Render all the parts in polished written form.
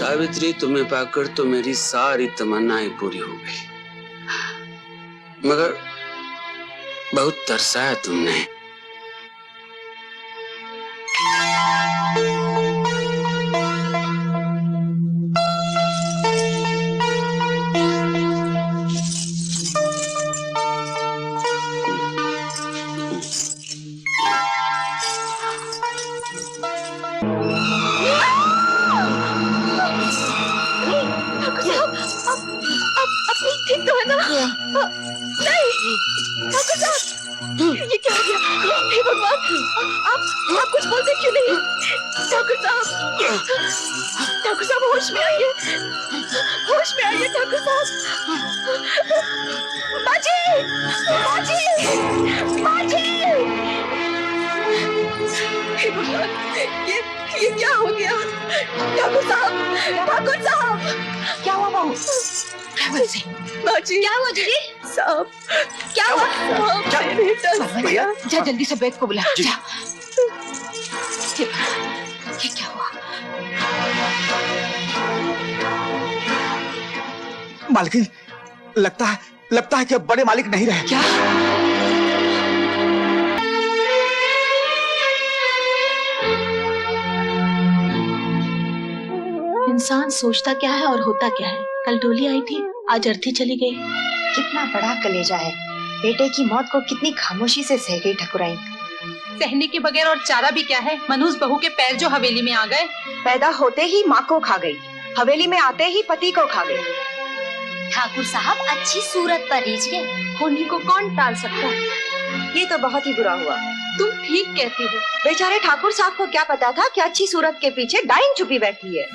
सावित्री, तुम्हें पाकर तो मेरी सारी तमन्नाएं पूरी हो गई, मगर बहुत तरसाया तुमने। ये क्या हो गया? हे भगवान, आप कुछ बोलते क्यों नहीं? ठाकुर साहब होश में आइए, होश में आइए ठाकुर साहब। बाजी, बाजी, बाजी! हे भगवान, ये क्या हो गया? ठाकुर साहब, क्या हुआ बहू? बाजी, क्या हुआ जीजी? साहब, क्या हुआ? जा जल्दी से बैग को बुला। जा। ये क्या हुआ? मालकिन, लगता है कि अब बड़े मालिक नहीं रहे। क्या? इंसान सोचता क्या है और होता क्या है। कल डोली आई थी, आज अर्थी चली गई। कितना बड़ा कलेजा है। बेटे की मौत को कितनी खामोशी से सह गई ठकुराइन। सहने के बगैर और चारा भी क्या है। मनूस बहू के पैर जो हवेली में आ गए, पैदा होते ही माँ को खा गई, हवेली में आते ही पति को खा गई। ठाकुर साहब अच्छी सूरत पर रीझ गए, होने को कौन टाल सकता। ये तो बहुत ही बुरा हुआ। तुम ठीक कहती हो। बेचारे ठाकुर साहब को क्या पता था कि अच्छी सूरत के पीछे डाइन छुपी बैठी है।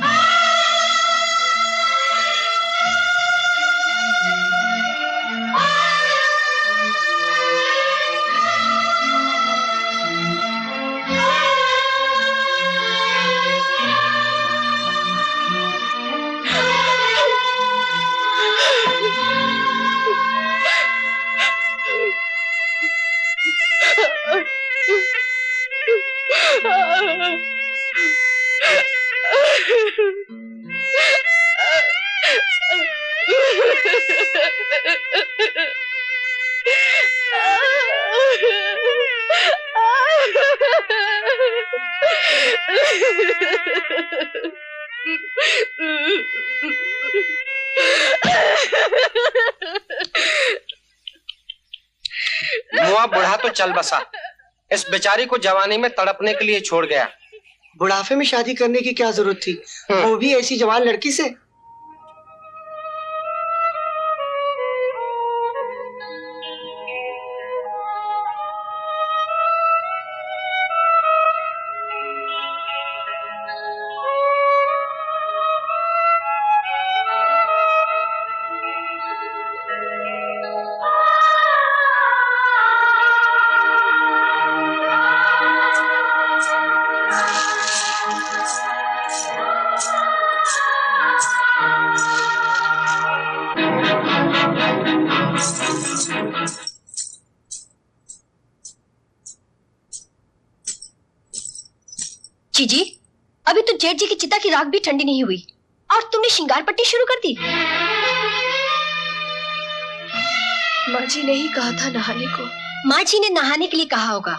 मुआ बुढ़ा तो चल बसा, इस बेचारी को जवानी में तड़पने के लिए छोड़ गया। बुढ़ापे में शादी करने की क्या जरूरत थी, वो भी ऐसी जवान लड़की से। जीजी, अभी तो जेठ जी की चिता की राख भी ठंडी नहीं हुई और तुमने श्रृंगार पट्टी शुरू कर दी। माँ जी ने ही कहा था नहाने को। माँ जी ने नहाने के लिए कहा होगा,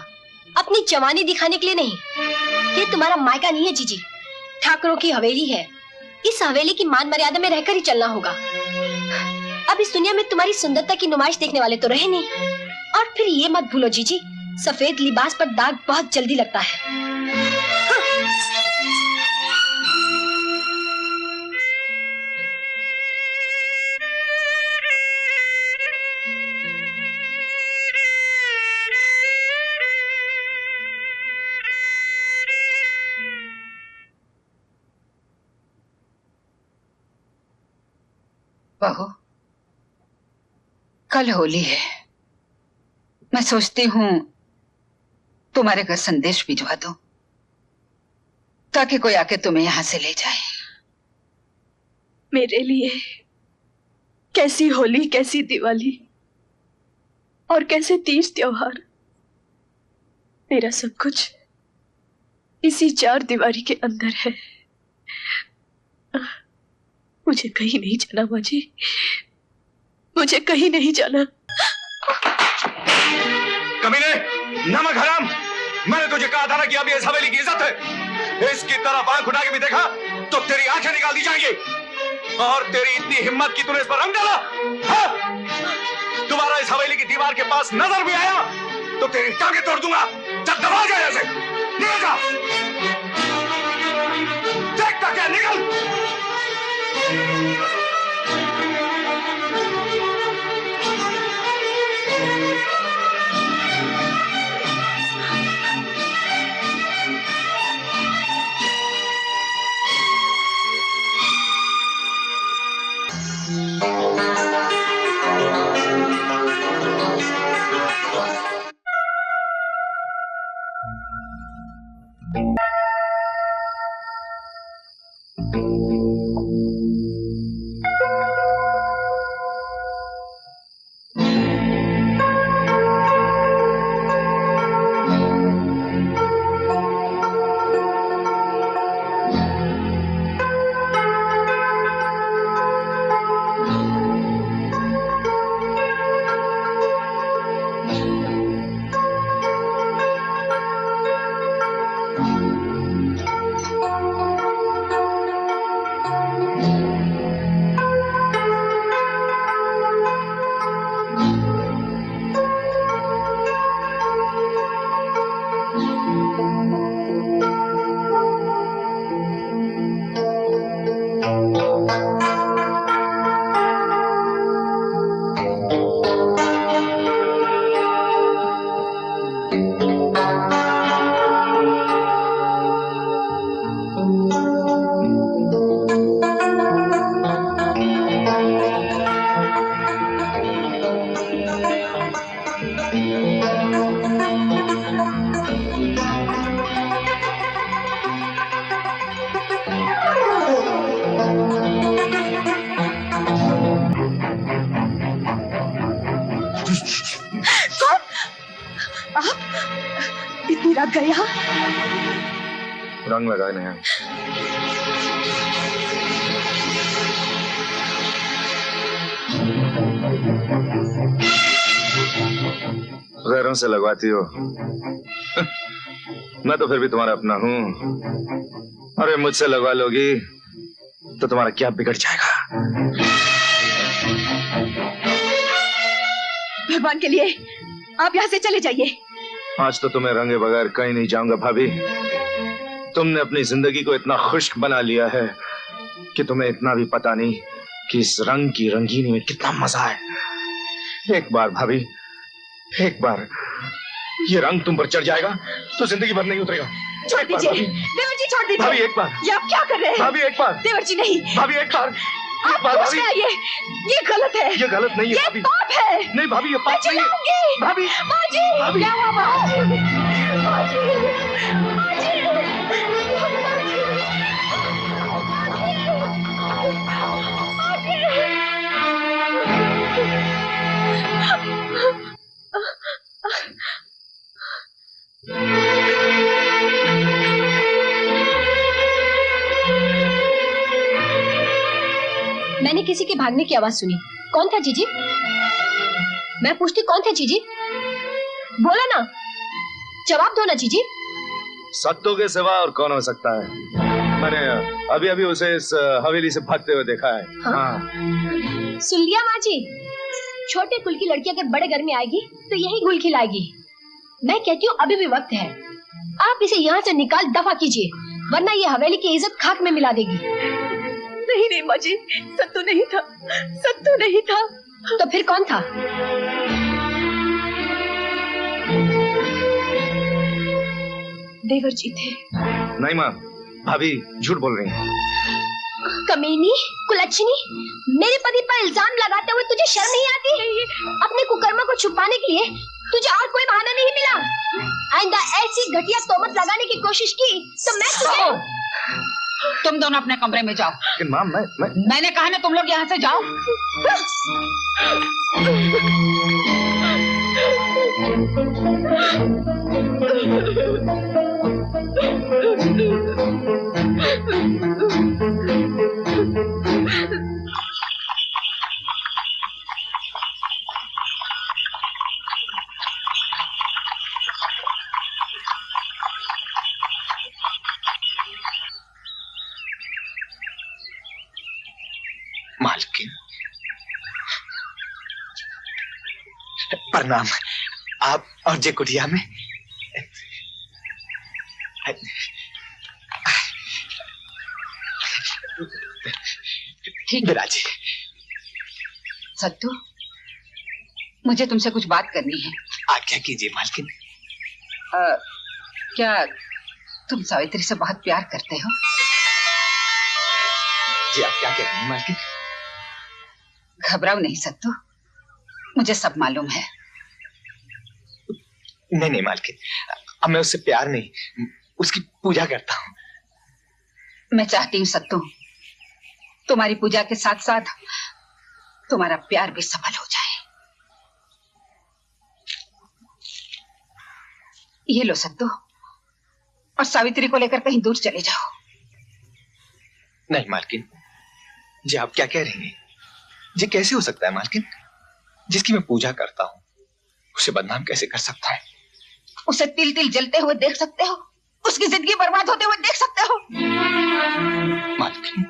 अपनी जवानी दिखाने के लिए नहीं। ये तुम्हारा मायका नहीं है जीजी, ठाकुरों की हवेली है। इस हवेली की मान मर्यादा में रहकर ही चलना होगा। अब इस दुनिया में तुम्हारी सुंदरता की नुमाइश देखने वाले तो रहे नहीं। और फिर ये मत भूलो जीजी, सफेद लिबास पर दाग बहुत जल्दी लगता है। बहू, कल होली है। मैं सोचती हूँ तुम्हारे घर संदेश भिजवा दूं ताकि कोई आके तुम्हें यहां से ले जाए। मेरे लिए कैसी होली, कैसी दिवाली और कैसे तीज त्योहार। मेरा सब कुछ इसी चार दीवारी के अंदर है। मुझे कहीं नहीं जाना माँ जी, मुझे कहीं नहीं जाना। कमीने, नमक हराम, मैंने तुझे कहा था ना कि अभी इस हवेली की इज्जत है। इसकी तरफ आंख उठा के भी देखा तो तेरी आंखें निकाल दी जाएंगी। और तेरी इतनी हिम्मत की तूने इस पर रंग डाला। हाँ? तुम्हारा इस हवेली की दीवार के पास नजर भी आया तो तेरी टांगें तोड़ दूंगा। चल दबा जा ऐसे, निकल जा। देखता क्या, निकल। इतनी रात गए यहाँ? रंग लगाए नहीं। गैरों से लगवाती हो। मैं तो फिर भी तुम्हारा अपना हूँ। अरे मुझसे लगवा लोगी तो तुम्हारा क्या बिगड़ जाएगा? भगवान के लिए आप यहाँ से चले जाइए। आज तो तुम्हें रंगे बगैर कहीं नहीं जाऊंगा भाभी। तुमने अपनी जिंदगी को इतना खुश्क बना लिया है कि तुम्हें इतना भी पता नहीं कि इस रंग की रंगीनी में कितना मजा है। एक बार भाभी, एक बार ये रंग तुम पर चढ़ जाएगा तो जिंदगी भर नहीं उतरेगा। छोड़ दीजिए देवर जी, छोड़ दीजिए। भाभी एक बार। ये आप क्या कर रहे हैं? भाभी एक बार। देवर जी नहीं। भाभी एक बार। आप कुछ ना, ये गलत है। ये गलत नहीं है ये भाभी। पाप है। नहीं भाभी, ये पाप नहीं है भाभी। माँ जी, भाभी। क्या हुआ माँ जी? माँ जी, माँ जी। मैंने किसी के भागने की आवाज सुनी। कौन था जीजी? मैं पूछती कौन था जीजी? बोला ना, जवाब दो ना जीजी। सत्तों के सिवा और कौन हो सकता है? मैंने अभी अभी उसे इस हवेली से भागते हुए देखा है। हाँ। सुन लिया माँ जी, छोटे कुल की लड़की अगर बड़े घर में आएगी तो यही गुल खिलाएगी। मैं कहती हूँ अभी भी वक्त है, आप इसे यहाँ से निकाल दफा कीजिए, वरना ये हवेली की इज्जत खाक में मिला देगी। नहीं नहीं माँ जी, सत्तू नहीं था, सत्तू नहीं था। तो फिर कौन था? देवर जी थे। नहीं माँ, भाभी झूठ बोल रही हैं। कमीनी, कुलच्छनी, मेरे पति पर इल्जाम लगाते हुए तुझे शर्म नहीं आती? अपने कुकर्मा को छुपाने के लिए तुझे और कोई बहाना नहीं मिला? आइंदा ऐसी घटिया तोहमत लगाने की कोशिश की तो मैं तुझे... तुम दोनों अपने कमरे में जाओ। लेकिन माँ, मैंने कहा ना तुम लोग यहाँ से जाओ। प्रणाम। आप और जे कुटिया में ठीक है विराजी। सत्तू, मुझे तुमसे कुछ बात करनी है। आज्ञा कीजिए मालकिन। क्या तुम सावित्री से बहुत प्यार करते हो? जी आप क्या कह रही हैं मालकिन? घबराओ नहीं सत्तू, मुझे सब मालूम है। नहीं नहीं मालकिन, अब मैं उससे प्यार नहीं, उसकी पूजा करता हूँ। मैं चाहती हूँ सत्तू, तुम्हारी पूजा के साथ साथ तुम्हारा प्यार भी सफल हो जाए। ये लो सत्तू, और सावित्री को लेकर कहीं दूर चले जाओ। नहीं मालकिन, जी आप क्या कह रही हैं? जी कैसे हो सकता है मालकिन? जिसकी मैं पूजा करता हूँ उसे बदनाम कैसे कर सकता है? उसे तिल तिल जलते हुए देख सकते हो, उसकी जिंदगी बर्बाद होते हुए देख सकते हो। मालकिन।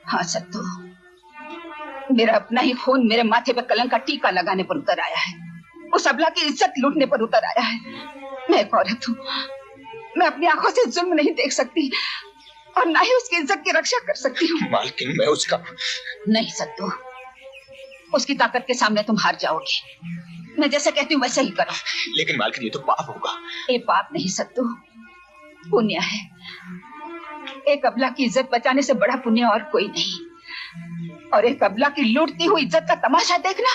हाँ सत्तू, मेरा अपना ही खून मेरे माथे पे कलंक का टीका लगाने पर उतर आया है, उस अबला की इज्जत लूटने पर उतर आया है। मैं एक औरत हूँ, मैं अपनी आंखों से जुल्म नहीं देख सकती और ना ही उसकी इज्जत की रक्षा कर सकती हूँ। मालकिन मैं उसका नहीं सत्तू, उसकी ताकत के सामने तुम हार जाओगे। मैं जैसे कहती हूँ वैसे ही करो। लेकिन मालकिन ये तो पाप होगा। ये पाप नहीं सत्तू, पुण्य है। एक अबला की इज्जत बचाने से बड़ा पुण्य और कोई नहीं, और एक अबला की लूटती हुई इज्जत का तमाशा देखना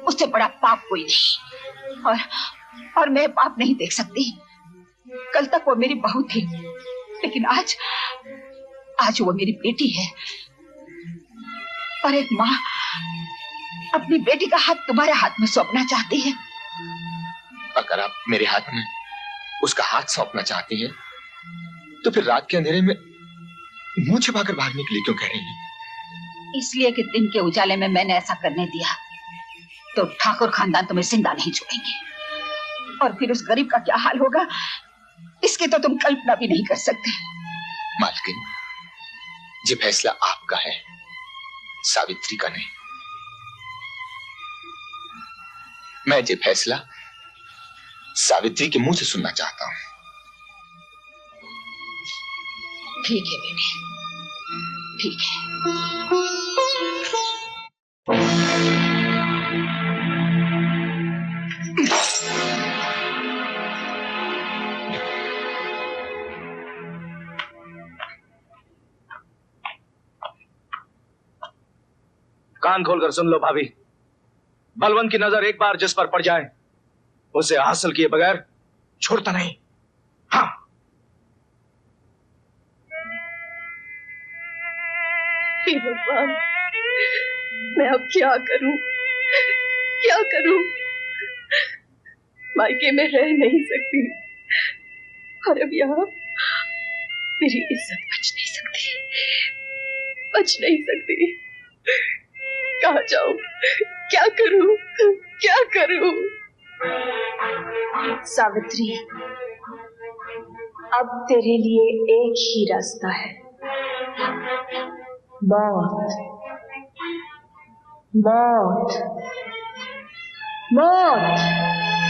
उससे बड़ा पाप कोई नहीं। और मैं पाप नहीं देख सकती। कल तक वो मेरी बहू थी, लेकिन आज वो मेरी बेटी है। और एक माँ अपनी बेटी का हाथ तुम्हारे हाथ में सौंपना चाहती है। अगर आप मेरे हाथ में उसका हाथ सौंपना चाहती हैं, तो फिर रात के अंधेरे में मुंह छिपाकर भागने के लिए क्यों कह रही हैं? इसलिए कि दिन के उजाले में मैंने ऐसा करने दिया तो ठाकुर खानदान तुम्हें जिंदा नहीं छोड़ेंगे, और फिर उस गरीब का क्या हाल होगा इसकी तो तुम कल्पना भी नहीं कर सकते। मालकिन, ये फैसला आपका है, सावित्री का नहीं। मैं ये फैसला सावित्री के मुंह से सुनना चाहता हूं। ठीक है बेटे, ठीक है। कान खोलकर सुन लो भाभी, बलवंत की नजर एक बार जिस पर पड़ जाए उसे हासिल किए बगैर छोड़ता नहीं। हाँ। हे भगवान, मैं अब क्या करूं, क्या करूं? मायके में रह नहीं सकती, और अब यहाँ मेरी इज्जत बच नहीं सकती, बच नहीं सकती। कहाँ जाऊं, क्या करूं, क्या करूं? सावित्री, अब तेरे लिए एक ही रास्ता है, मौत। मौत, मौत।